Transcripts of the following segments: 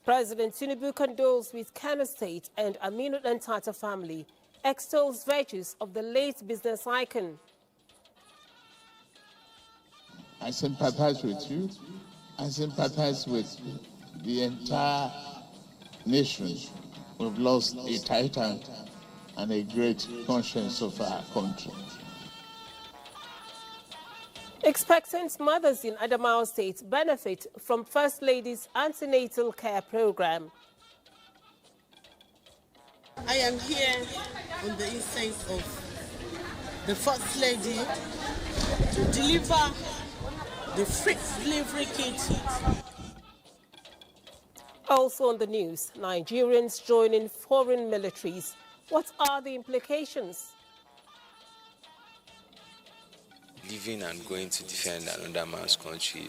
President Tinubu condoles with Kano State and Aminu Dantata family, extols virtues of the late business icon. I sympathize with you. I sympathize with the entire nation. We've lost a titan and a great conscience of our country. Expectant mothers in Adamawa State benefit from First Lady's antenatal care program. I am here on the instance of the First Lady to deliver the free delivery kit. Also on the news, Nigerians joining foreign militaries. What are the implications? Living and going to defend another man's country,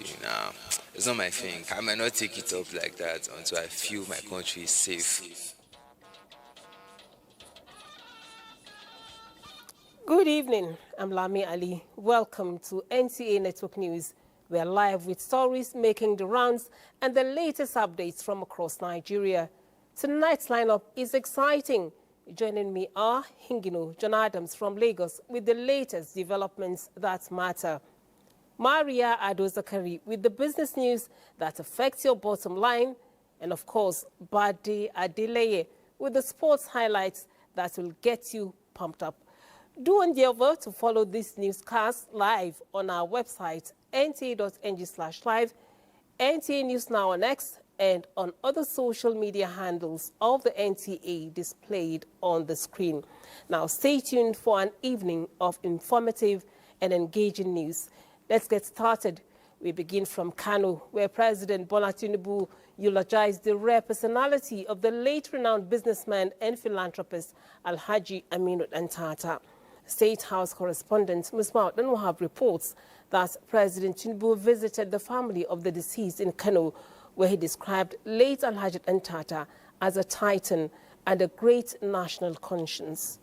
it's not my thing. I might not take it up like that until I feel my country is safe. Good evening, I'm Lami Ali. Welcome to NTA Network News. We're live with stories making the rounds and the latest updates from across Nigeria. Tonight's lineup is exciting. Joining me are Hingino John Adams from Lagos with the latest developments that matter. Maria Ado-Zakari with the business news that affects your bottom line. And of course, Bade Adeleye with the sports highlights that will get you pumped up. Do endeavor to follow this newscast live on our website, nta.ng/live, NTA News Now on X, and on other social media handles of the NTA displayed on the screen. Now, stay tuned for an evening of informative and engaging news. Let's get started. We begin from Kano, where President Bola Tinubu eulogized the rare personality of the late renowned businessman and philanthropist Alhaji Aminu Dantata. State House correspondent Musmaud Wahab reports that President Tinubu visited the family of the deceased in Kano, where he described late Alhaji Dantata as a titan and a great national conscience.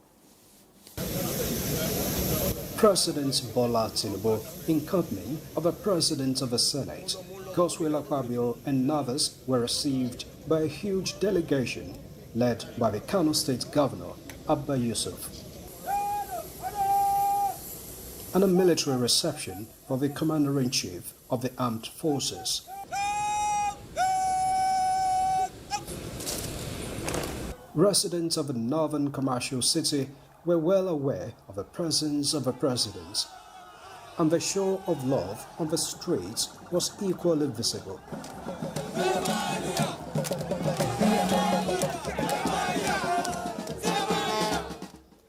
President Bola Tinubu, in company of the President of the Senate, Godswill Akpabio, and others, were received by a huge delegation led by the Kano State Governor, Abba Yusuf, and a military reception for the Commander-in-Chief of the Armed Forces. Residents of the northern commercial city were well aware of the presence of the president, and the show of love on the streets was equally visible.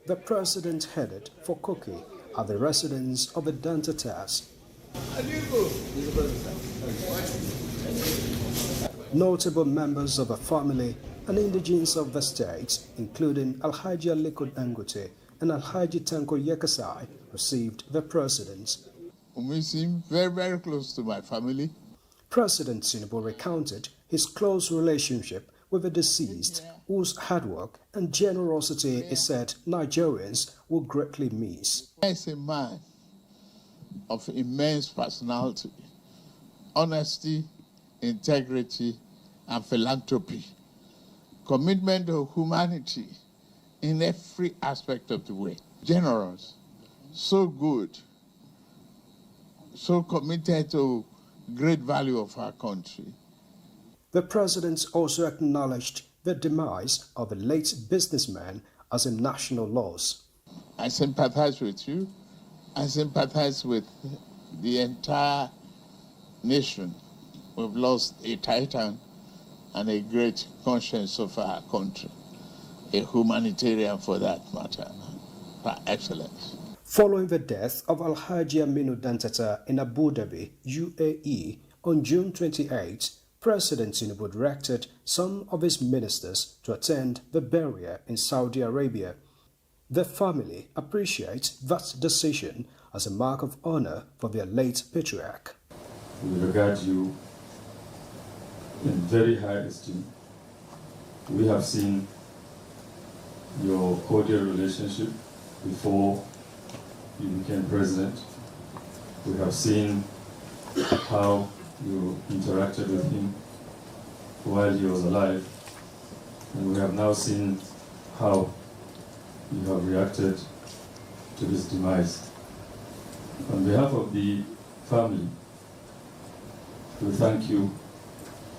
The president headed for cookie at the residence of the Dantatas. Notable members of the family and indigenes of the state, including Alhaji Aliko Dangote and Alhaji Tanko Yekasai, received the president. We seem very, very close to my family. President Tinubu recounted his close relationship with the deceased, whose hard work and generosity he said Nigerians will greatly miss. He is a man of immense personality, honesty, integrity, and philanthropy. Commitment to humanity in every aspect of the way. Generous, so good, so committed to great value of our country. The president also acknowledged the demise of the late businessman as a national loss. I sympathize with you. I sympathize with the entire nation. We've lost a titan and a great conscience of our country, a humanitarian for that matter, par excellence. Following the death of Alhaji Aminu Dantata in Abu Dhabi, UAE, on June 28, President Tinubu directed some of his ministers to attend the burial in Saudi Arabia. The family appreciates that decision as a mark of honor for their late patriarch. We regard you in very high esteem. We have seen your cordial relationship before you became president. We have seen how you interacted with him while he was alive, and we have now seen how you have reacted to his demise. On behalf of the family, we thank you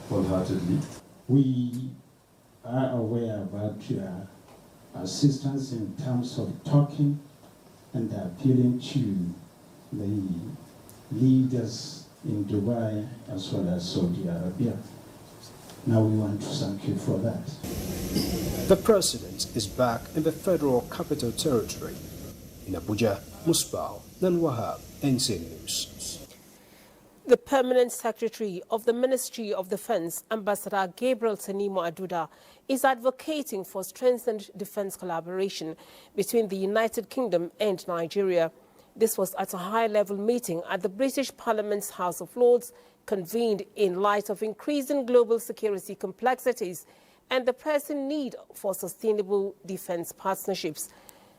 wholeheartedly. We are aware about your assistance in terms of talking and appealing to the leaders in Dubai as well as Saudi Arabia. Now we want to thank you for that. The president is back in the Federal Capital Territory. In Abuja, Musbal, then Wahab, NTA News. The Permanent Secretary of the Ministry of Defense, Ambassador Gabriel Tanimo Aduda, is advocating for strengthened defense collaboration between the United Kingdom and Nigeria. This was at a high-level meeting at the British Parliament's House of Lords, convened in light of increasing global security complexities and the pressing need for sustainable defense partnerships.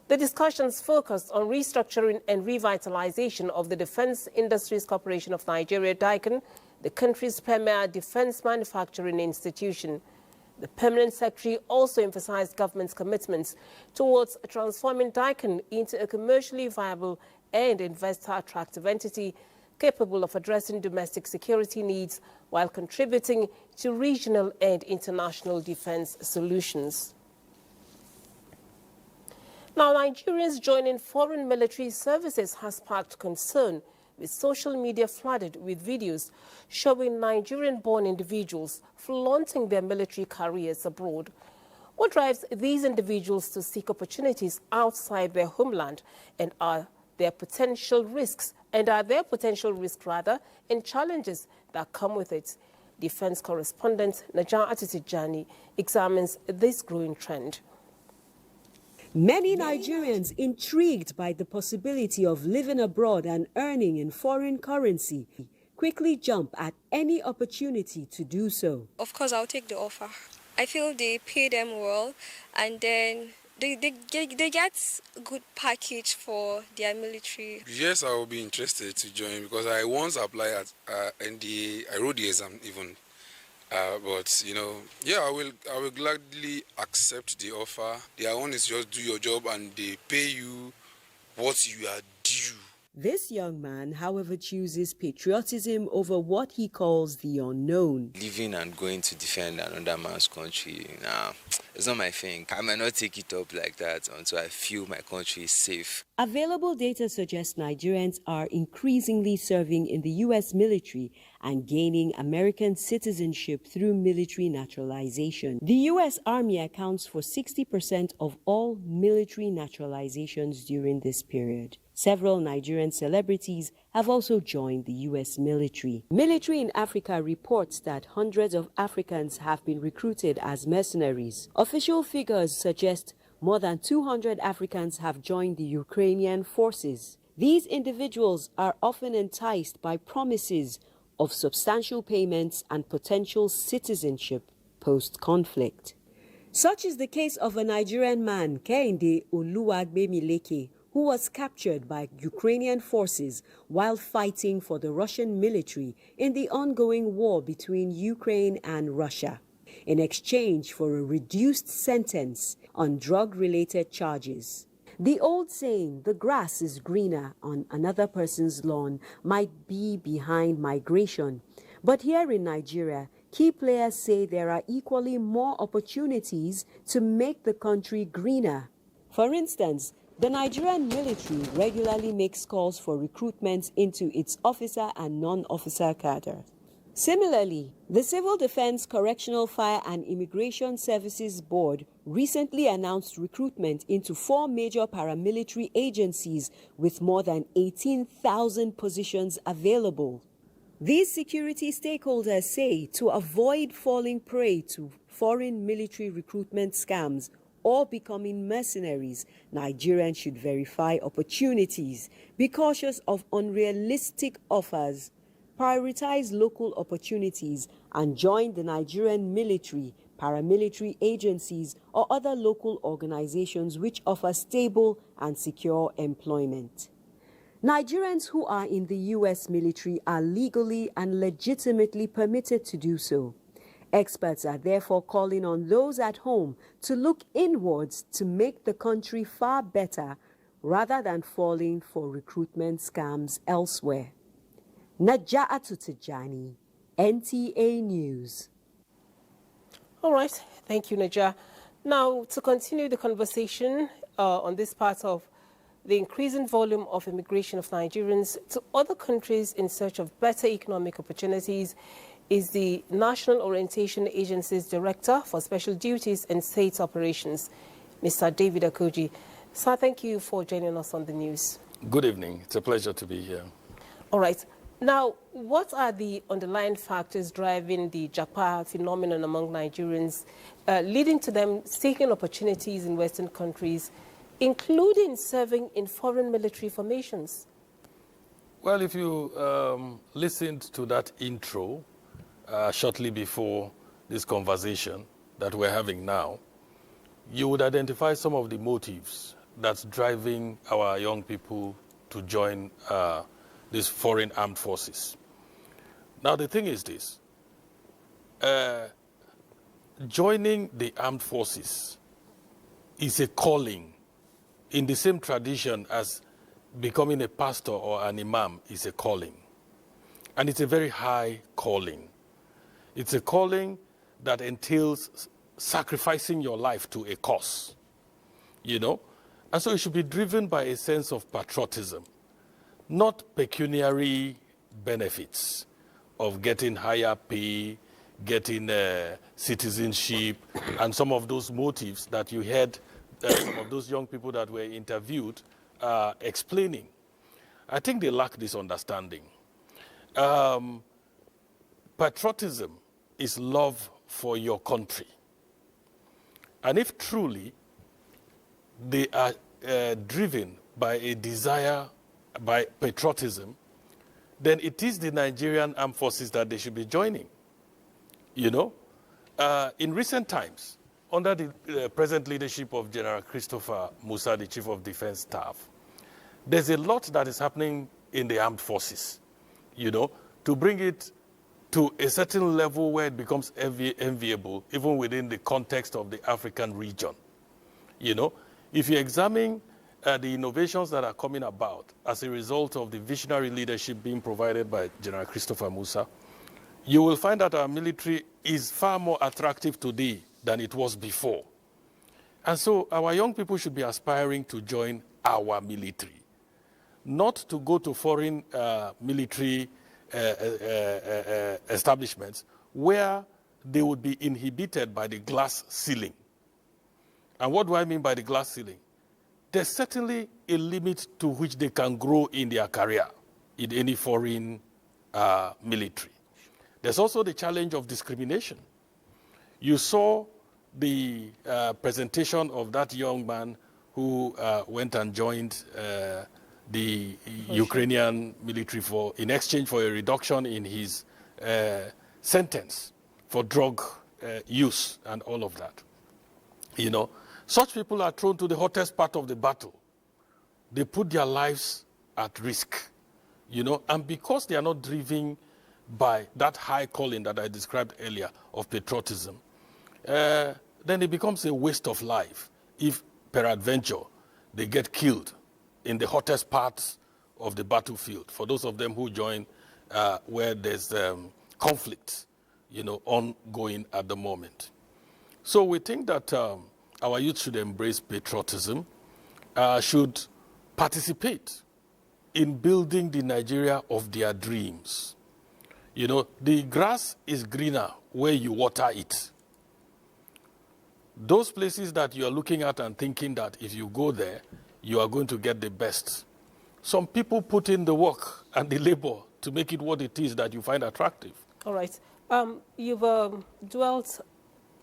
The discussions focused on restructuring and revitalization of the Defense Industries Corporation of Nigeria, DICON, the country's premier defense manufacturing institution. The Permanent Secretary also emphasized government's commitments towards transforming DICON into a commercially viable and investor-attractive entity capable of addressing domestic security needs while contributing to regional and international defense solutions. Now, Nigerians joining foreign military services has sparked concern, with social media flooded with videos showing Nigerian-born individuals flaunting their military careers abroad. What drives these individuals to seek opportunities outside their homeland, and are there potential risks and challenges that come with it? Defense correspondent Najan Atitijani examines this growing trend. Many Nigerians intrigued by the possibility of living abroad and earning in foreign currency quickly jump at any opportunity to do so. Of course, I'll take the offer. I feel they pay them well, and then they get a good package for their military. Yes, I will be interested to join because I once applied at NTA. I wrote the exam even. But yeah, I will gladly accept the offer. Their own is just do your job and they pay you what you are due. This young man, however, chooses patriotism over what he calls the unknown. Living and going to defend another man's country, it's not my thing. I might not take it up like that until I feel my country is safe. Available data suggests Nigerians are increasingly serving in the U.S. military and gaining American citizenship through military naturalization. The U.S. Army accounts for 60% of all military naturalizations during this period. Several Nigerian celebrities have also joined the U.S. military. Military in Africa reports that hundreds of Africans have been recruited as mercenaries. Official figures suggest more than 200 Africans have joined the Ukrainian forces. These individuals are often enticed by promises of substantial payments and potential citizenship post-conflict. Such is the case of a Nigerian man, Kehinde Oluwagbemileke, who was captured by Ukrainian forces while fighting for the Russian military in the ongoing war between Ukraine and Russia, in exchange for a reduced sentence on drug-related charges. The old saying, the grass is greener on another person's lawn, might be behind migration. But here in Nigeria, key players say there are equally more opportunities to make the country greener. For instance, the Nigerian military regularly makes calls for recruitment into its officer and non-officer cadre. Similarly, the Civil Defense Correctional Fire and Immigration Services Board recently announced recruitment into 4 major paramilitary agencies with more than 18,000 positions available. These security stakeholders say to avoid falling prey to foreign military recruitment scams or becoming mercenaries, Nigerians should verify opportunities, be cautious of unrealistic offers, prioritize local opportunities, and join the Nigerian military, paramilitary agencies, or other local organizations which offer stable and secure employment. Nigerians who are in the U.S. military are legally and legitimately permitted to do so. Experts are therefore calling on those at home to look inwards to make the country far better rather than falling for recruitment scams elsewhere. Naja'atu Tijani, NTA News. All right, thank you, Naja. Now, to continue the conversation on this part of the increasing volume of immigration of Nigerians to other countries in search of better economic opportunities is the National Orientation Agency's Director for Special Duties and State Operations, Mr. David Akoji. Sir, thank you for joining us on the news. Good evening. It's a pleasure to be here. All right. Now, what are the underlying factors driving the Japa phenomenon among Nigerians, leading to them seeking opportunities in Western countries, including serving in foreign military formations? Well, if you listened to that intro shortly before this conversation that we're having now, you would identify some of the motives that's driving our young people to join these foreign armed forces. Now, the thing is this. Joining the armed forces is a calling in the same tradition as becoming a pastor or an imam is a calling. And it's a very high calling. It's a calling that entails sacrificing your life to a cause, you know? And so it should be driven by a sense of patriotism, not pecuniary benefits of getting higher pay, getting citizenship, and some of those motives that you heard some of those young people that were interviewed explaining. I think they lack this understanding. Patriotism is love for your country. And if truly they are driven by a desire, by patriotism, then it is the Nigerian armed forces that they should be joining. You know, in recent times, under the present leadership of General Christopher Musa, the Chief of Defense Staff, there's a lot that is happening in the armed forces, you know, to bring it to a certain level where it becomes enviable, even within the context of the African region. You know, if you examine the innovations that are coming about as a result of the visionary leadership being provided by General Christopher Musa, you will find that our military is far more attractive today than it was before. And so our young people should be aspiring to join our military, not to go to foreign military establishments where they would be inhibited by the glass ceiling. And what do I mean by the glass ceiling? There's certainly a limit to which they can grow in their career in any foreign military. There's also the challenge of discrimination. You saw the presentation of that young man who went and joined the Ukrainian military in exchange for a reduction in his sentence for drug use and all of that. You know, such people are thrown to the hottest part of the battle. They put their lives at risk, you know, and because they are not driven by that high calling that I described earlier of patriotism, then it becomes a waste of life if, peradventure, they get killed in the hottest parts of the battlefield, for those of them who join where there's conflict, you know, ongoing at the moment. So we think that our youth should embrace patriotism, should participate in building the Nigeria of their dreams. You know, the grass is greener where you water it. Those places that you are looking at and thinking that if you go there, you are going to get the best. Some people put in the work and the labor to make it what it is that you find attractive. All right. You've dwelt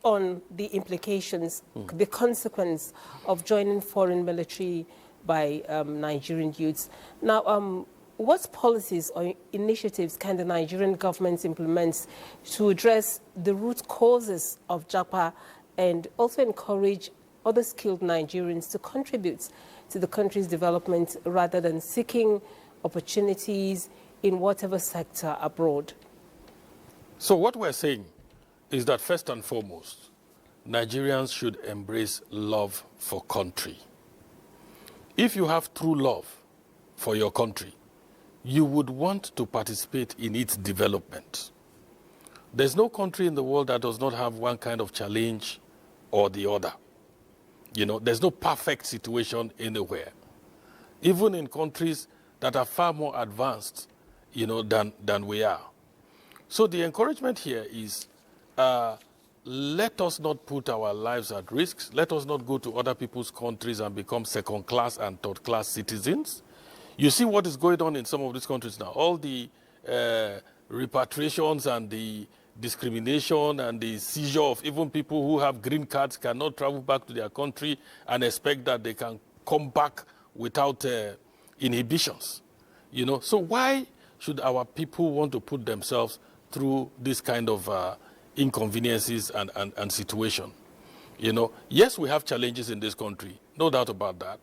on the implications, the consequence of joining foreign military by Nigerian youths. Now, what policies or initiatives can the Nigerian government implement to address the root causes of Japa and also encourage other skilled Nigerians to contribute to the country's development rather than seeking opportunities in whatever sector abroad? So what we're saying is that first and foremost, Nigerians should embrace love for country. If you have true love for your country, you would want to participate in its development. There's no country in the world that does not have one kind of challenge or the other. You know, there's no perfect situation anywhere. Even in countries that are far more advanced, you know, than we are. So the encouragement here is, let us not put our lives at risk. Let us not go to other people's countries and become second-class and third-class citizens. You see what is going on in some of these countries now. All the repatriations and the discrimination and the seizure of even people who have green cards cannot travel back to their country and expect that they can come back without inhibitions. You know, so why should our people want to put themselves through this kind of inconveniences and situation? You know, yes, we have challenges in this country, no doubt about that.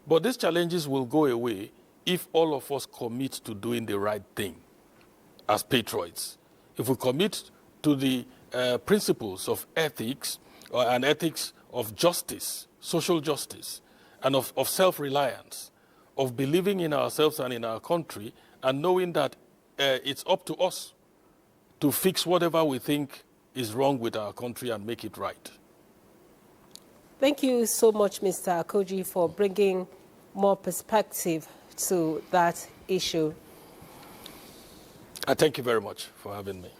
But these challenges will go away if all of us commit to doing the right thing as patriots. If we commit to the principles of ethics and ethics of justice, social justice, and of self-reliance, of believing in ourselves and in our country, and knowing that it's up to us to fix whatever we think is wrong with our country and make it right. Thank you so much, Mr. Akoji, for bringing more perspective to that issue. Thank you very much for having me.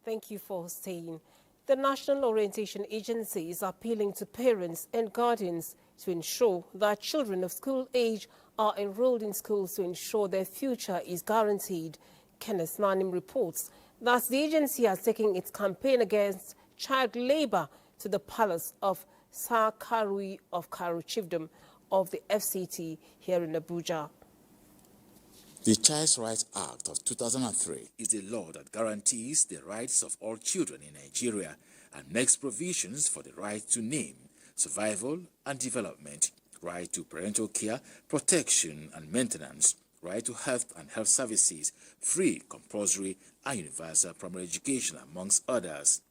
Thank you for staying. The National Orientation Agency is appealing to parents and guardians to ensure that children of school age are enrolled in schools to ensure their future is guaranteed. Kenneth Nanim reports that the agency has taken its campaign against child labor to the palace of Sir Karui of Karu Chiefdom of the FCT here in Abuja. The Child Rights Act of 2003 is a law that guarantees the rights of all children in Nigeria and makes provisions for the right to name, survival and development, right to parental care, protection and maintenance, right to health and health services, free, compulsory and universal primary education, amongst others.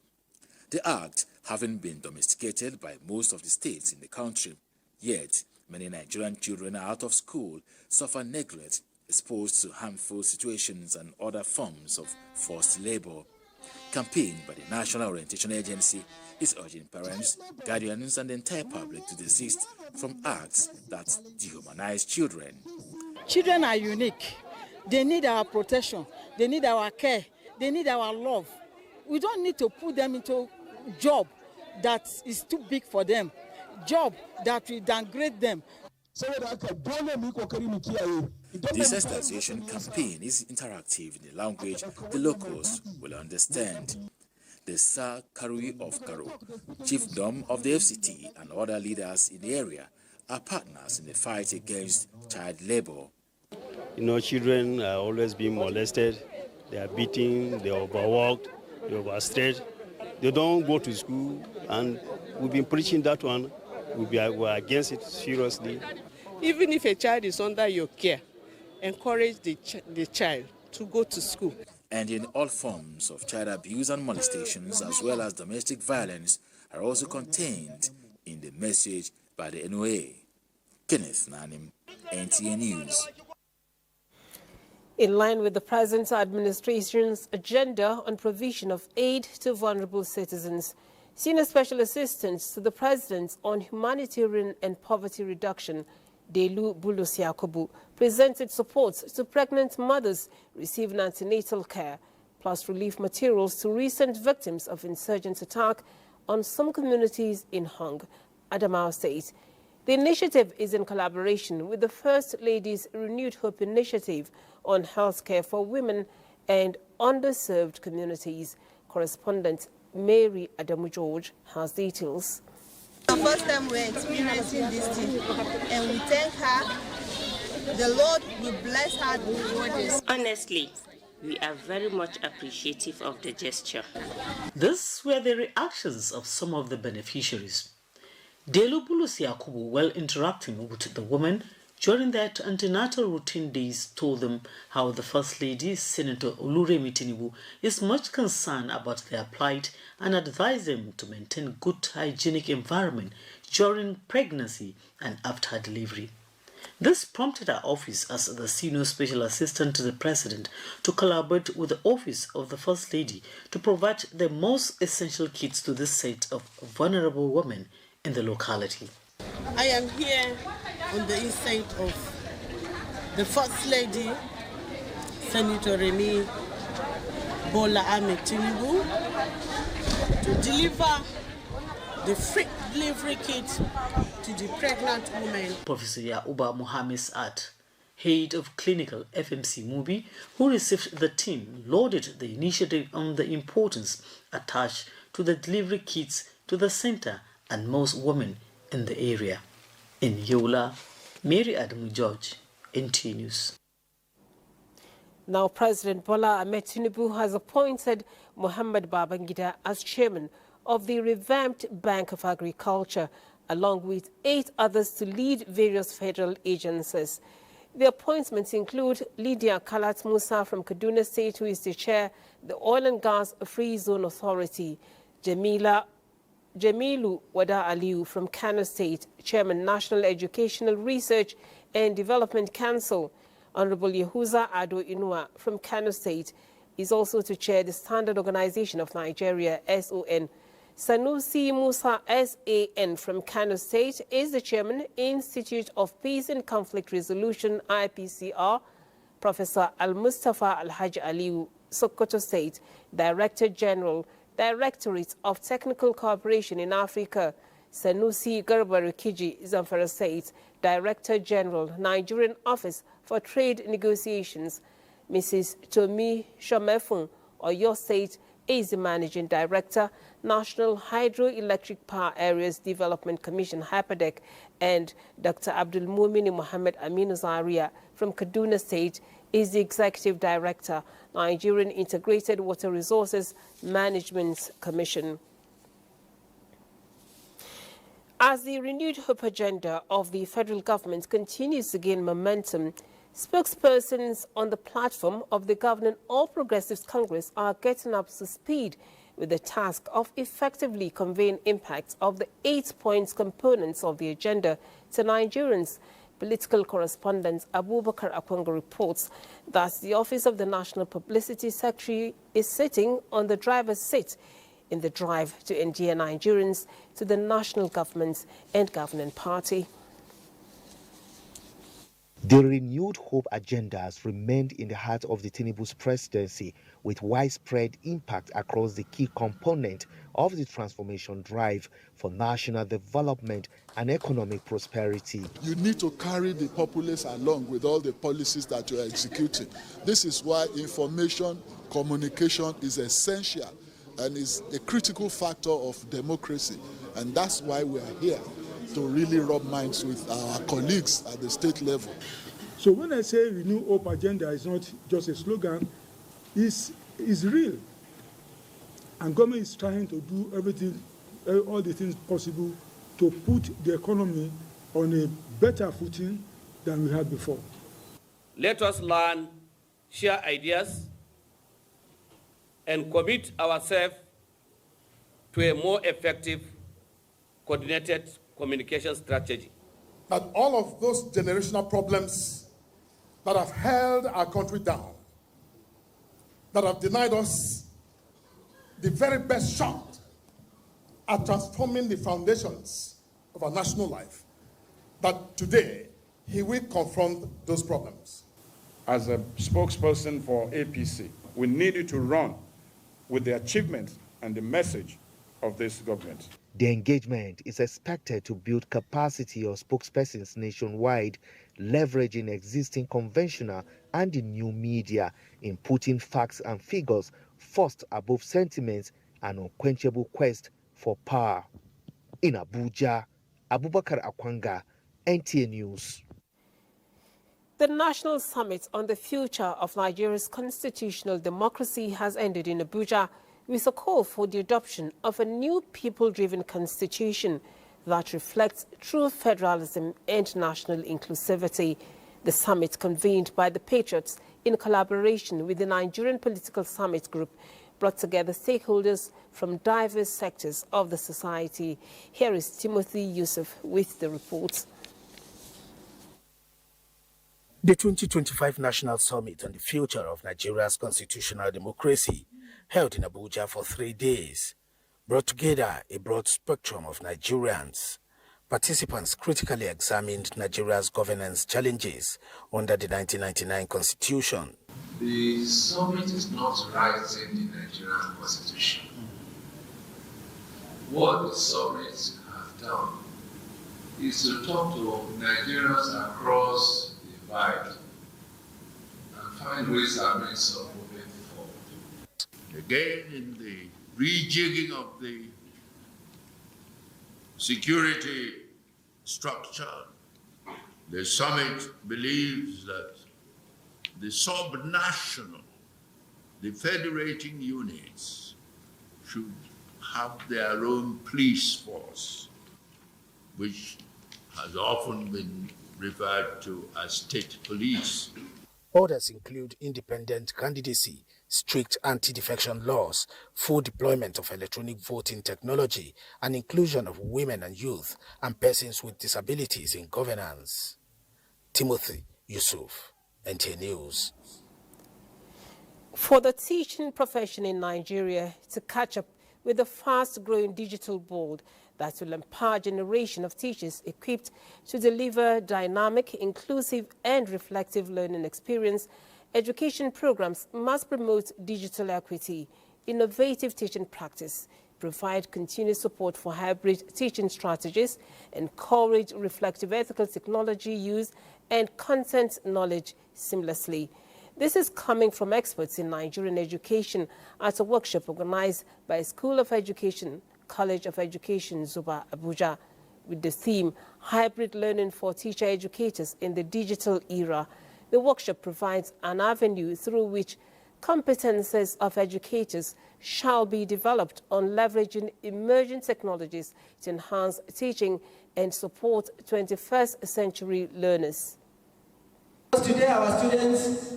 The Act having been domesticated by most of the states in the country, yet many Nigerian children are out of school, suffer neglect, exposed to harmful situations and other forms of forced labor. Campaign by the National Orientation Agency is urging parents, guardians and the entire public to desist from acts that dehumanize children. Children are unique. They need our protection. They need our care. They need our love. We don't need to put them into a job that is too big for them, job that will downgrade them. This sensitization campaign is interactive in a language the locals will understand. The Sir Karui of Karu, chiefdom of the FCT and other leaders in the area are partners in the fight against child labor. You know, children are always being molested, they are beaten, they are overworked, they are overstretched. They don't go to school, and we've been preaching that one. We're against it seriously. Even if a child is under your care, encourage the child to go to school. And in all forms of child abuse and molestations, as well as domestic violence, are also contained in the message by the NOA. Kenneth Nanim, NTA News. In line with the present administration's agenda on provision of aid to vulnerable citizens, Senior Special Assistant to the President on Humanitarian and Poverty Reduction, Delu Bulus Yakubu, presented support to pregnant mothers receiving antenatal care, plus relief materials to recent victims of insurgent attack on some communities in Hong, Adamawa State. The initiative is in collaboration with the First Lady's Renewed Hope Initiative on healthcare for women and underserved communities. Correspondent Mary Adamu George has details. The first time we're experiencing this thing, and we thank her. The Lord will bless her for this. Honestly, we are very much appreciative of the gesture. These were the reactions of some of the beneficiaries. Delu Bulus Yakubu, while interacting with the women, during their antenatal routine days, told them how the First Lady, Senator Oluremi Tinubu, is much concerned about their plight and advised them to maintain good hygienic environment during pregnancy and after delivery. This prompted our office as the senior special assistant to the president to collaborate with the office of the First Lady to provide the most essential kits to this set of vulnerable women in the locality. I am here on the instinct of the First Lady, Senator Remi Bola Ahmed Tinubu, to deliver the free delivery kit to the pregnant women. Professor Yauba Mohammed Saad, head of clinical FMC Mubi, who received the team, lauded the initiative on the importance attached to the delivery kits to the center and most women in the area. In Yola, Mary Adamu George, NTA News. Now, President Bola Ahmed Tinubu has appointed Mohammed Babangida as chairman of the revamped Bank of Agriculture, along with 8 others to lead various federal agencies. The appointments include Lydia Kalat Musa from Kaduna State, who is the chair, the Oil and Gas Free Zone Authority, Jamilu Wada Aliu from Kano State, Chairman National Educational Research and Development Council. Honorable Yehuza Ado Inua from Kano State is also to chair the Standard Organization of Nigeria, SON. Sanusi Musa SAN from Kano State is the chairman, Institute of Peace and Conflict Resolution, IPCR. Professor Al-Mustafa Al-Haj Aliu, Sokoto State, Director General, Directorate of Technical Cooperation in Africa. Sanusi Garba Rukiji, Zamfara State, Director General, Nigerian Office for Trade Negotiations. Mrs. Tomi Shomefun, Oyo State, is the Managing Director, National Hydroelectric Power Areas Development Commission, HYPADEC, and Dr. Abdul Mumini Mohammed Aminu Zaria from Kaduna State is the Executive Director, Nigerian Integrated Water Resources Management Commission. As the renewed hope agenda of the federal government continues to gain momentum, spokespersons on the platform of the governing All Progressives Congress are getting up to speed with the task of effectively conveying impacts of the 8 points components of the agenda to Nigerians. Political correspondent Abubakar Akwanga reports that the Office of the National Publicity Secretary is sitting on the driver's seat in the drive to endear Nigerians to the national government and governing party. The renewed hope agenda has remained in the heart of the Tinubu's presidency, with widespread impact across the key component of the transformation drive for national development and economic prosperity. You need to carry the populace along with all the policies that you are executing. This is why information, communication is essential and is a critical factor of democracy. And that's why we are here, to really rub minds with our colleagues at the state level. So when I say Renew Hope Agenda is not just a slogan, it's real. And government is trying to do everything, all the things possible to put the economy on a better footing than we had before. Let us learn, share ideas, and commit ourselves to a more effective, coordinated communication strategy. That all of those generational problems that have held our country down, that have denied us the very best shot at transforming the foundations of our national life, that today he will confront those problems. As a spokesperson for APC, we need you to run with the achievements and the message of this government. The engagement is expected to build capacity of spokespersons nationwide, leveraging existing conventional and the new media in putting facts and figures first above sentiments and unquenchable quest for power. In Abuja, Abubakar Akwanga, NTA News. The National Summit on the Future of Nigeria's Constitutional Democracy has ended in Abuja with a call for the adoption of a new people-driven constitution. that reflects true federalism and national inclusivity. The summit, convened by the Patriots in collaboration with the Nigerian Political Summit Group, brought together stakeholders from diverse sectors of the society. Here is Timothy Yusuf with the report. The 2025 National Summit on the Future of Nigeria's Constitutional Democracy, held in Abuja for 3 days, brought together a broad spectrum of Nigerians. Participants critically examined Nigeria's governance challenges under the 1999 Constitution. The summit is not writing the Nigerian Constitution. What the summit have done is to talk to Nigerians across the divide and find ways and means of moving forward. Again, in the rejigging of the security structure, the summit believes that the sub-national, the federating units should have their own police force, which has often been referred to as state police. Others include independent candidacy, strict anti-defection laws, full deployment of electronic voting technology, and inclusion of women and youth and persons with disabilities in governance. Timothy Yusuf, NTA News. For the teaching profession in Nigeria to catch up with the fast-growing digital world that will empower a generation of teachers equipped to deliver dynamic, inclusive, and reflective learning experience, education programs must promote digital equity, innovative teaching practice, provide continuous support for hybrid teaching strategies, encourage reflective ethical technology use, and content knowledge seamlessly. This is coming from experts in Nigerian education at a workshop organized by School of Education, College of Education, Zuba, Abuja, with the theme, Hybrid Learning for Teacher Educators in the Digital Era. The workshop provides an avenue through which competences of educators shall be developed on leveraging emerging technologies to enhance teaching and support 21st century learners. Today our students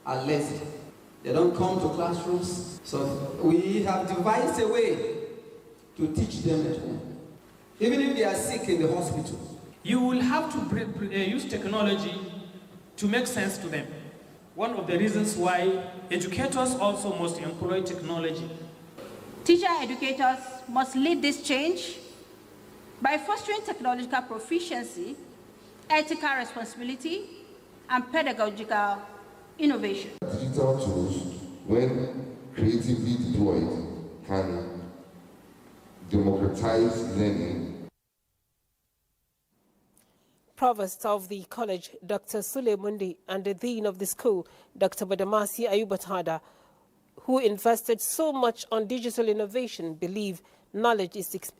are lazy. They don't come to classrooms. So we have devised a way to teach them at home. Even if they are sick in the hospital. You will have to use technology to make sense to them. One of the reasons why educators also must employ technology. Teacher educators must lead this change by fostering technological proficiency, ethical responsibility, and pedagogical innovation. Digital tools, when creatively deployed, can democratize learning. Provost of the college, Dr. Sule Mundi, and the dean of the school, Dr. Badamasi Ayubatada, who invested so much on digital innovation, believe knowledge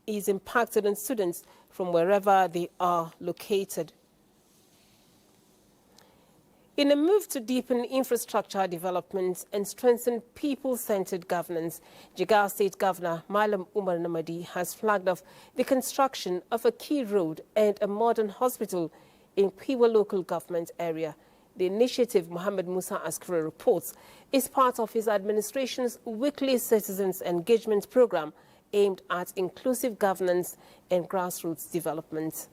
is impacted on students from wherever they are located. In a move to deepen infrastructure development and strengthen people-centered governance, Jagal State Governor Malam Umar Namadi has flagged off the construction of a key road and a modern hospital in Kwiwa local government area. The initiative, Mohammed Musa Askure reports, is part of his administration's weekly citizens engagement program aimed at inclusive governance and grassroots development.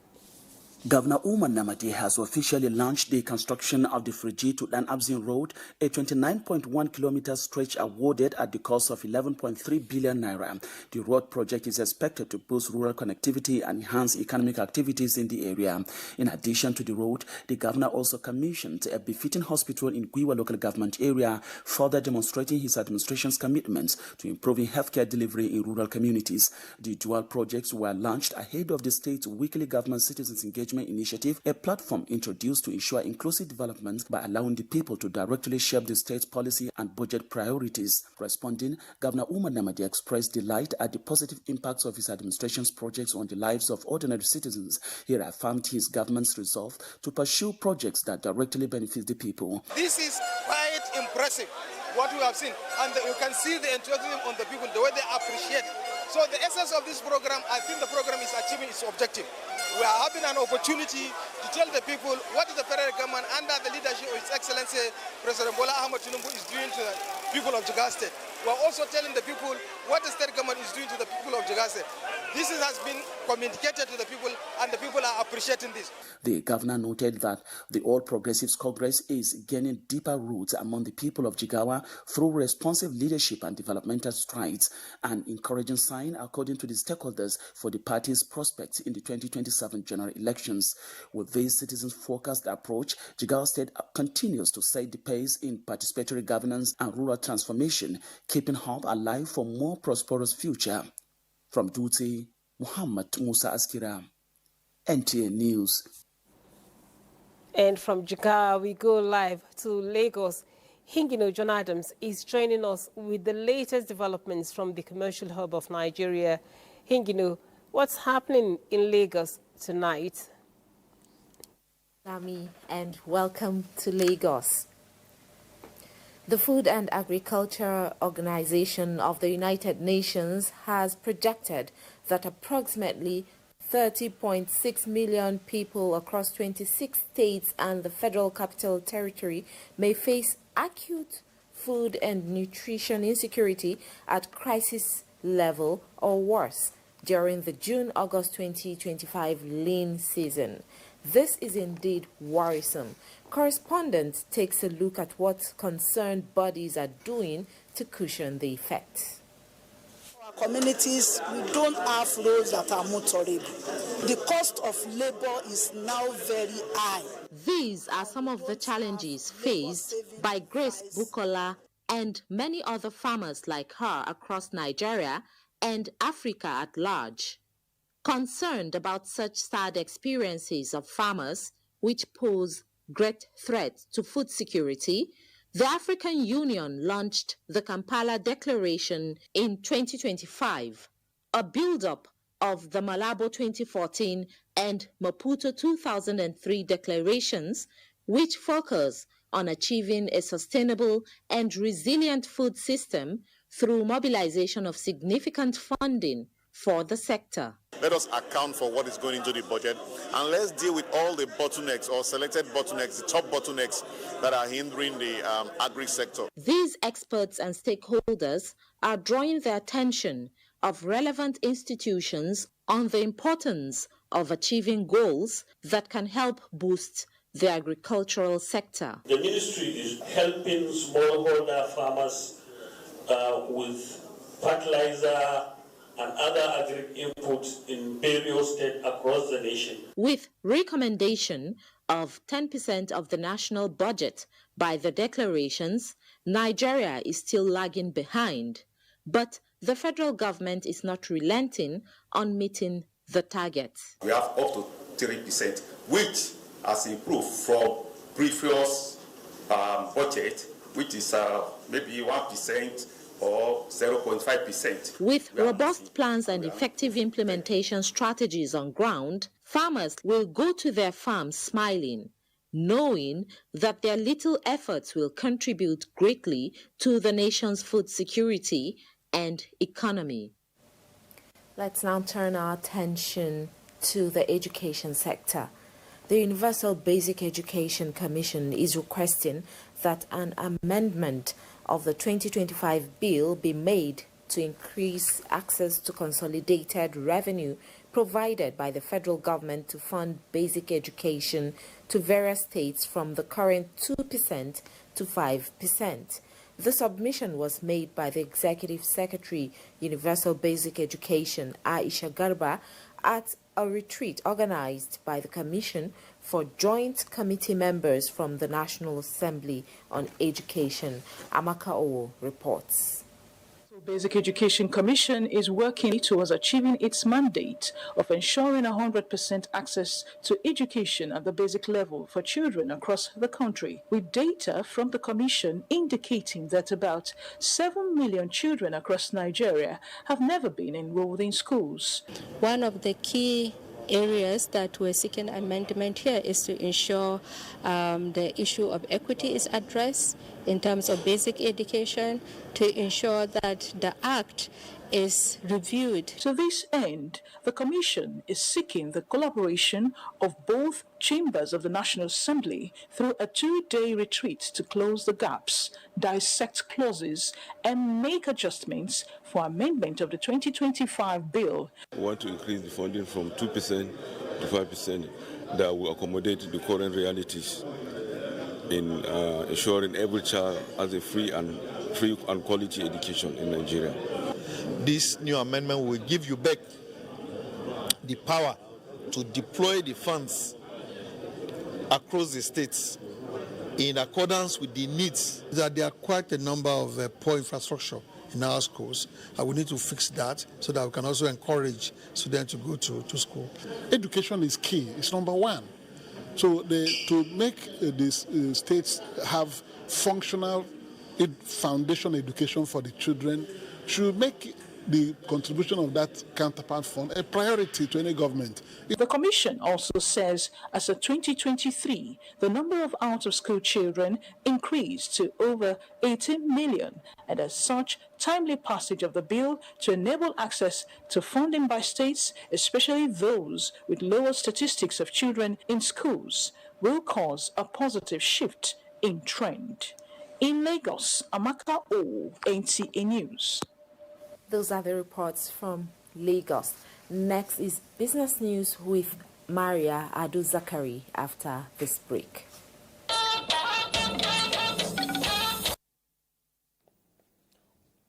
Governor Umar Namadi has officially launched the construction of the Friji to Danabzin Road, a 29.1-kilometer stretch awarded at the cost of 11.3 billion naira. The road project is expected to boost rural connectivity and enhance economic activities in the area. In addition to the road, the governor also commissioned a befitting hospital in Kwiwa local government area, further demonstrating his administration's commitment to improving healthcare delivery in rural communities. The dual projects were launched ahead of the state's weekly government citizens engagement initiative, a platform introduced to ensure inclusive development by allowing the people to directly shape the state's policy and budget priorities. Responding, Governor Umar Namadi expressed delight at the positive impacts of his administration's projects on the lives of ordinary citizens. He affirmed his government's resolve to pursue projects that directly benefit the people. This is quite impressive, what we have seen, and you can see the enthusiasm on the people, the way they appreciate. So the essence of this program, I think the program is achieving its objective. We are having an opportunity to tell the people what the federal government under the leadership of His Excellency President Bola Ahmed Tinubu is doing to the people of Jagal State. We are also telling the people what the state government is doing to the people of Jagal State. This has been communicated to the people, and the people are appreciating this. The governor noted that the All Progressives Congress is gaining deeper roots among the people of Jigawa through responsive leadership and developmental strides, an encouraging sign, according to the stakeholders, for the party's prospects in the 2027 general elections. With this citizens-focused approach, Jagal State continues to set the pace in participatory governance and rural transformation, keeping hope alive for a more prosperous future. From Dutse, Muhammad Musa Askira, NTA News. And from Jakarta, we go live to Lagos. Hingino John Adams is joining us with the latest developments from the commercial hub of Nigeria. Hingino, what's happening in Lagos tonight? Lami, and welcome to Lagos. The Food and Agriculture Organization of the United Nations has projected that approximately 30.6 million people across 26 states and the Federal Capital Territory may face acute food and nutrition insecurity at crisis level or worse during the June-August 2025 lean season. This is indeed worrisome. Correspondent takes a look at what concerned bodies are doing to cushion the effects. Communities, we don't have roads that are motorable. The cost of labor is now very high. These are some of the challenges faced by Grace Bukola and many other farmers like her across Nigeria and Africa at large. Concerned about such sad experiences of farmers, which pose great threat to food security, the African Union launched the Kampala Declaration in 2025, a build-up of the Malabo 2014 and Maputo 2003 declarations, which focus on achieving a sustainable and resilient food system through mobilization of significant funding for the sector. Let us account for what is going into the budget, and let's deal with all the bottlenecks or selected bottlenecks, the top bottlenecks that are hindering the agri-sector. These experts and stakeholders are drawing the attention of relevant institutions on the importance of achieving goals that can help boost the agricultural sector. The ministry is helping smallholder farmers with fertilizer and other agri inputs in various states across the nation. With recommendation of 10% of the national budget by the declarations, Nigeria is still lagging behind. But the federal government is not relenting on meeting the targets. We have up to 3%, which has improved from previous budget, which is maybe 1%. Or 0.5%. With robust plans and effective implementation strategies on ground, farmers will go to their farms smiling, knowing that their little efforts will contribute greatly to the nation's food security and economy. Let's now turn our attention to the education sector. The Universal Basic Education Commission is requesting that an amendment of the 2025 bill be made to increase access to consolidated revenue provided by the federal government to fund basic education to various states from the current 2% to 5%. The submission was made by the Executive Secretary, Universal Basic Education, Aisha Garba, at a retreat organized by the Commission for joint committee members from the National Assembly on Education. Amaka Owo reports. The Basic Education Commission is working towards achieving its mandate of ensuring 100% access to education at the basic level for children across the country, with data from the Commission indicating that about 7 million children across Nigeria have never been enrolled in schools. One of the key areas that we're seeking amendment here is to ensure the issue of equity is addressed in terms of basic education, to ensure that the Act is reviewed. To this end, the Commission is seeking the collaboration of both chambers of the National Assembly through a 2-day retreat to close the gaps, dissect clauses, and make adjustments for amendment of the 2025 bill. We want to increase the funding from 2% to 5% that will accommodate the current realities in ensuring every child has a free and quality education in Nigeria. This new amendment will give you back the power to deploy the funds across the states in accordance with the needs. That there are quite a number of poor infrastructure in our schools, and we need to fix that so that we can also encourage students to go to school. Education is key. It's number one. So to make these states have functional foundation education for the children should make the contribution of that counterpart fund a priority to any government. The Commission also says as of 2023, the number of out-of-school children increased to over 18 million, and as such, timely passage of the bill to enable access to funding by states, especially those with lower statistics of children in schools, will cause a positive shift in trend. In Lagos, Amaka O, NTA News. Those are the reports from Lagos. Next is business news with Maria Adu-Zakari after this break.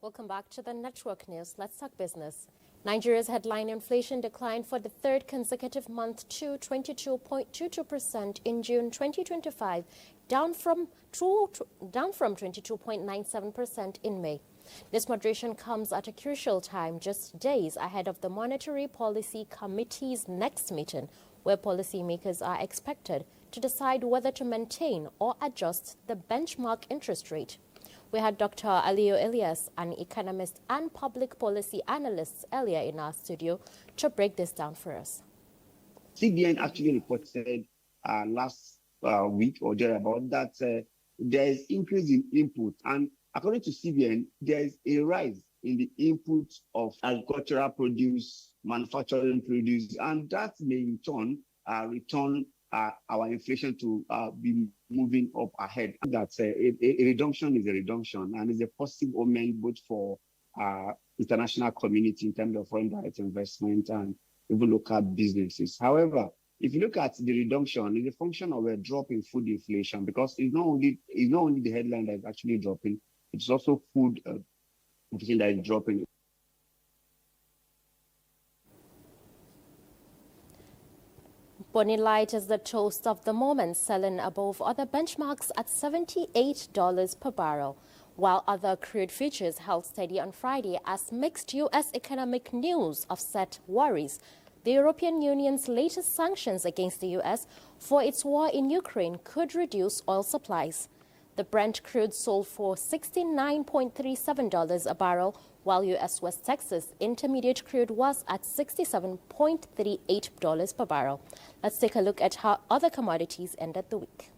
Welcome back to the network news. Let's talk business. Nigeria's headline inflation declined for the third consecutive month to 22.22% in June 2025, down from 22.97% in May. This moderation comes at a crucial time, just days ahead of the Monetary Policy Committee's next meeting, where policymakers are expected to decide whether to maintain or adjust the benchmark interest rate. We had Dr. Aliyu Elias, an economist and public policy analyst, earlier in our studio to break this down for us. CBN actually reported last week or thereabout that there is increase in input, and according to CBN, there is a rise in the input of agricultural produce, manufacturing produce, and that may in turn return our inflation to be moving up ahead. That's a reduction is a reduction, and is a positive omen both for international community in terms of foreign direct investment and even local businesses. However, if you look at the reduction, it's a function of a drop in food inflation, because it's not only the headline that is actually dropping, it's also food inflation that is dropping. Bonny Light is the toast of the moment, selling above other benchmarks at $78 per barrel, while other crude futures held steady on Friday as mixed U.S. economic news offset worries. The European Union's latest sanctions against the U.S. for its war in Ukraine could reduce oil supplies. The Brent crude sold for $69.37 a barrel, while U.S. West Texas Intermediate crude was at $67.38 per barrel. Let's take a look at how other commodities ended the week.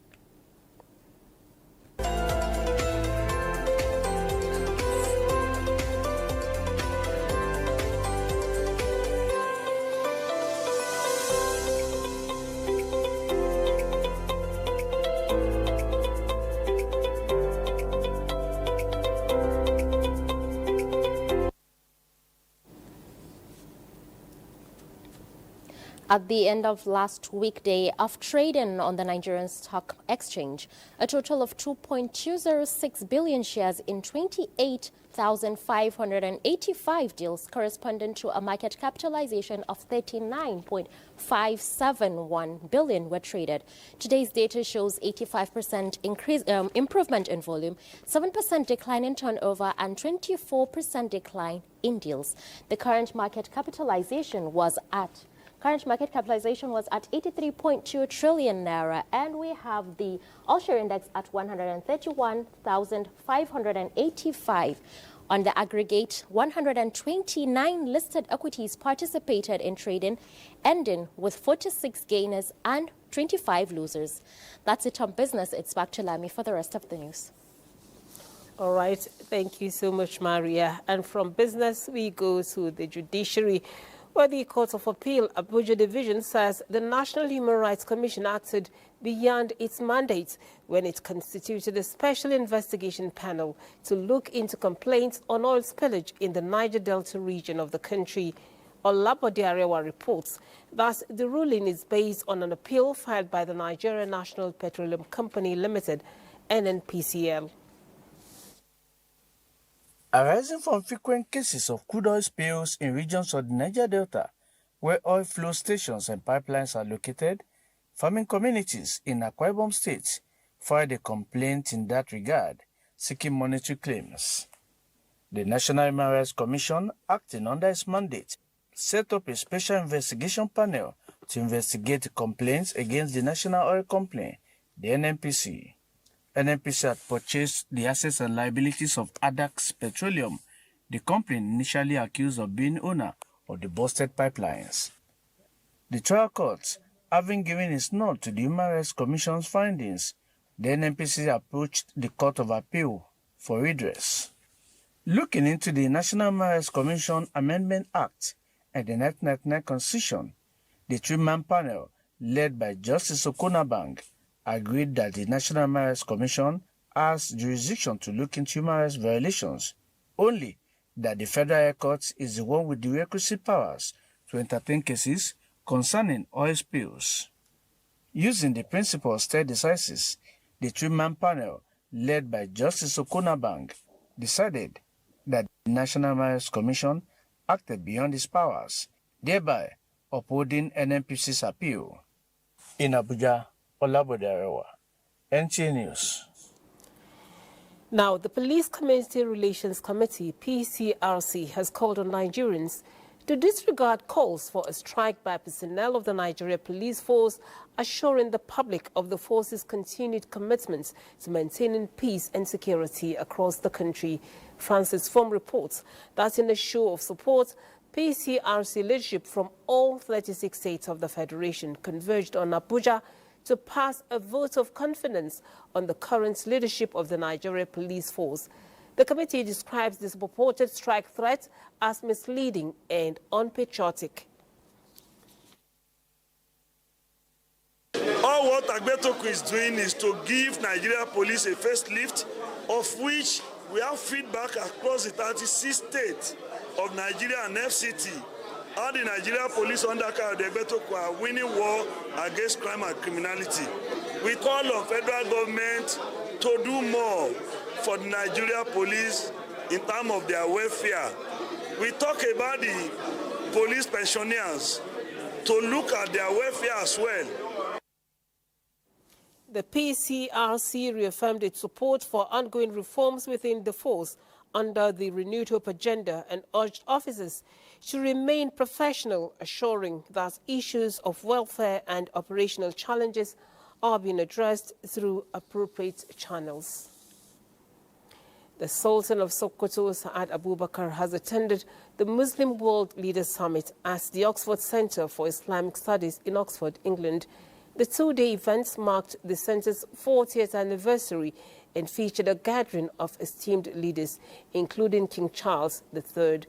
At the end of last weekday of trading on the Nigerian Stock Exchange, a total of 2.206 billion shares in 28,585 deals corresponding to a market capitalization of 39.571 billion were traded. Today's data shows 85% improvement in volume, 7% decline in turnover, and 24% decline in deals. The current market capitalization was at 83.2 trillion naira, and we have the all-share index at 131,585. On the aggregate, 129 listed equities participated in trading, ending with 46 gainers and 25 losers. That's it on business. It's back to Lami for the rest of the news. All right. Thank you so much, Maria. And from business, we go to the judiciary, where the Court of Appeal, Abuja Division, says the National Human Rights Commission acted beyond its mandate when it constituted a special investigation panel to look into complaints on oil spillage in the Niger Delta region of the country. Olabode Arewa reports that the ruling is based on an appeal filed by the Nigerian National Petroleum Company Limited, NNPCL. Arising from frequent cases of crude oil spills in regions of the Niger Delta, where oil flow stations and pipelines are located, farming communities in Akwa Ibom State filed a complaint in that regard, seeking monetary claims. The National Human Rights Commission, acting under its mandate, set up a special investigation panel to investigate complaints against the National Oil Company, the NNPC. NNPC had purchased the assets and liabilities of Adax Petroleum, the company initially accused of being owner of the busted pipelines. The trial court, having given its nod to the Human Rights Commission's findings, the NNPC approached the Court of Appeal for redress. Looking into the National Human Rights Commission Amendment Act and the 1999 Constitution, the three-man panel, led by Justice Okonabang, agreed that the National Human Rights Commission has jurisdiction to look into human rights violations, only that the Federal High Court is the one with the requisite powers to entertain cases concerning oil spills. Using the principle of stare decisis, the three-man panel, led by Justice Okonabang, decided that the National Human Rights Commission acted beyond its powers, thereby upholding NNPC's appeal. In Abuja, Olabode Arewa, NTA News. Now, the Police Community Relations Committee, PCRC, has called on Nigerians to disregard calls for a strike by personnel of the Nigeria Police Force, assuring the public of the force's continued commitment to maintaining peace and security across the country. Francis Form reports that in a show of support, PCRC leadership from all 36 states of the Federation converged on Abuja to pass a vote of confidence on the current leadership of the Nigeria Police Force. The committee describes this purported strike threat as misleading and unpatriotic. All what Agbetoku is doing is to give Nigeria Police a facelift, of which we have feedback across the 36 states of Nigeria and FCT. All the Nigeria Police under Agbetoku are winning war against crime and criminality. We call on federal government to do more for the Nigeria Police in terms of their welfare. We talk about the police pensioners to look at their welfare as well. The PCRC reaffirmed its support for ongoing reforms within the force under the Renewed Hope agenda and urged officers to remain professional, assuring that issues of welfare and operational challenges are being addressed through appropriate channels. The Sultan of Sokoto, Saad Abubakar, has attended the Muslim World Leaders Summit at the Oxford Centre for Islamic Studies in Oxford, England. The two-day event marked the centre's 40th anniversary and featured a gathering of esteemed leaders, including King Charles III,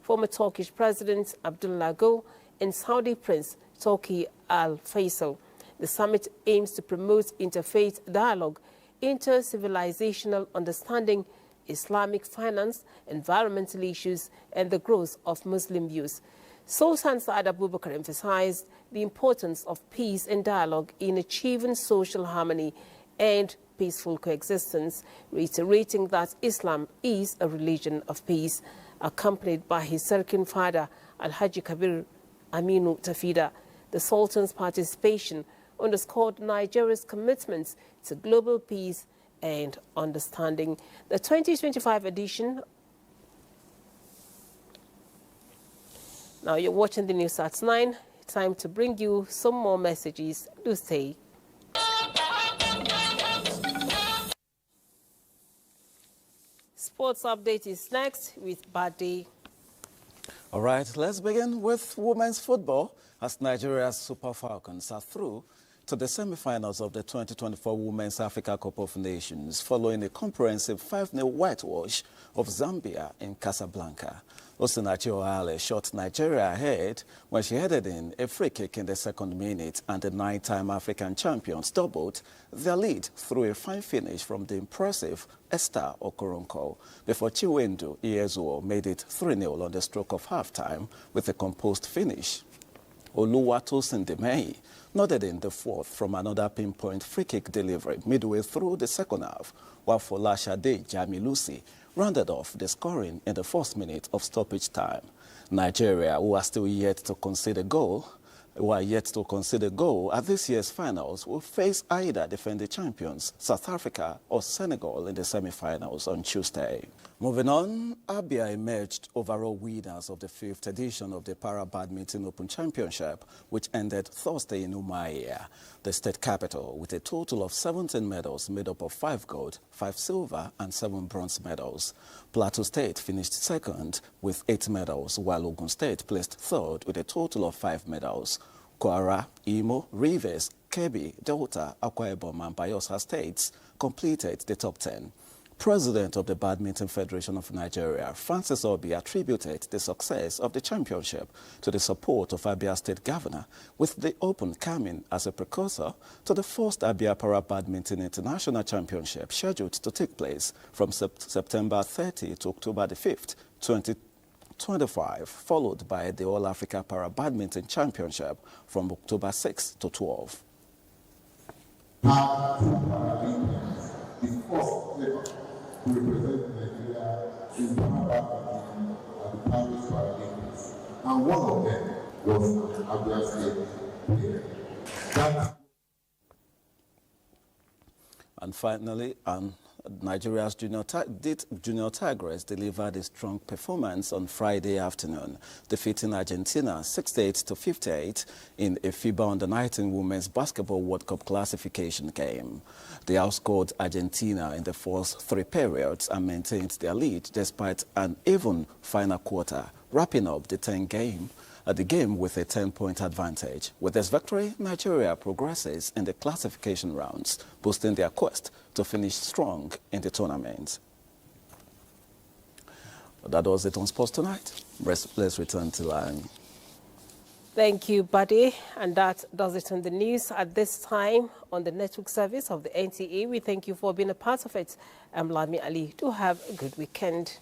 former Turkish President Abdullah Gül, and Saudi Prince Turki Al Faisal. The summit aims to promote interfaith dialogue, inter-civilizational understanding, Islamic finance, environmental issues, and the growth of Muslim views. Sultan Saad Abubakar emphasized the importance of peace and dialogue in achieving social harmony and peaceful coexistence, reiterating that Islam is a religion of peace. Accompanied by his Sarkin father, Alhaji Kabir Aminu Tafida, the Sultan's participation underscored Nigeria's commitment to global peace and understanding. The 2025 edition. Now you're watching the news at 9. Time to bring you some more messages. Do stay. Sports update is next with Badi. All right, let's begin with women's football as Nigeria's Super Falcons are through to the semi-finals of the 2024 Women's Africa Cup of Nations following a comprehensive 5-0 whitewash of Zambia in Casablanca. Osinachi Ohale shot Nigeria ahead when she headed in a free kick in the second minute, and the 9-time African champions doubled their lead through a fine finish from the impressive Esther Okoronkwo before Chiwendu Ihezuo made it 3-0 on the stroke of half-time with a composed finish. Oluwatosin Demei nodded in the fourth from another pinpoint free-kick delivery midway through the second half, while Folashade Jamilusi rounded off the scoring in the first minute of stoppage time. Nigeria, who are yet to concede a goal at this year's finals, will face either defending champions South Africa or Senegal in the semi-finals on Tuesday. Moving on, Abia emerged overall winners of the 5th edition of the Para Badminton Open Championship, which ended Thursday in Umuahia, the state capital, with a total of 17 medals made up of 5 gold, 5 silver and 7 bronze medals. Plateau State finished second with 8 medals, while Ogun State placed third with a total of 5 medals. Kwara, Imo, Rivers, Kebbi, Delta, Akwa Ibom and Bayelsa states completed the top 10. President of the Badminton Federation of Nigeria, Francis Obi, attributed the success of the championship to the support of Abia State Governor, with the Open coming as a precursor to the first Abia Para Badminton International Championship scheduled to take place from September 30 to October the 5th, 2025, followed by the All Africa Para Badminton Championship from October 6 to 12. To represent Nigeria in Canada and the Paris Paralympics. And one of them was an Abia State player. And finally, Nigeria's Junior Tigers delivered a strong performance on Friday afternoon, defeating Argentina 68-58 in a FIBA Under-19 Women's Basketball World Cup classification game. They outscored Argentina in the first 3 periods and maintained their lead despite an even final quarter, wrapping up the game with a 10-point advantage. With this victory, Nigeria progresses in the classification rounds, boosting their quest to finish strong in the tournament. That was it on Sports Tonight. Let's return to line. Thank you, Buddy. And that does it on the news at this time on the network service of the NTA. We thank you for being a part of it. I'm Lami Ali. Do have a good weekend.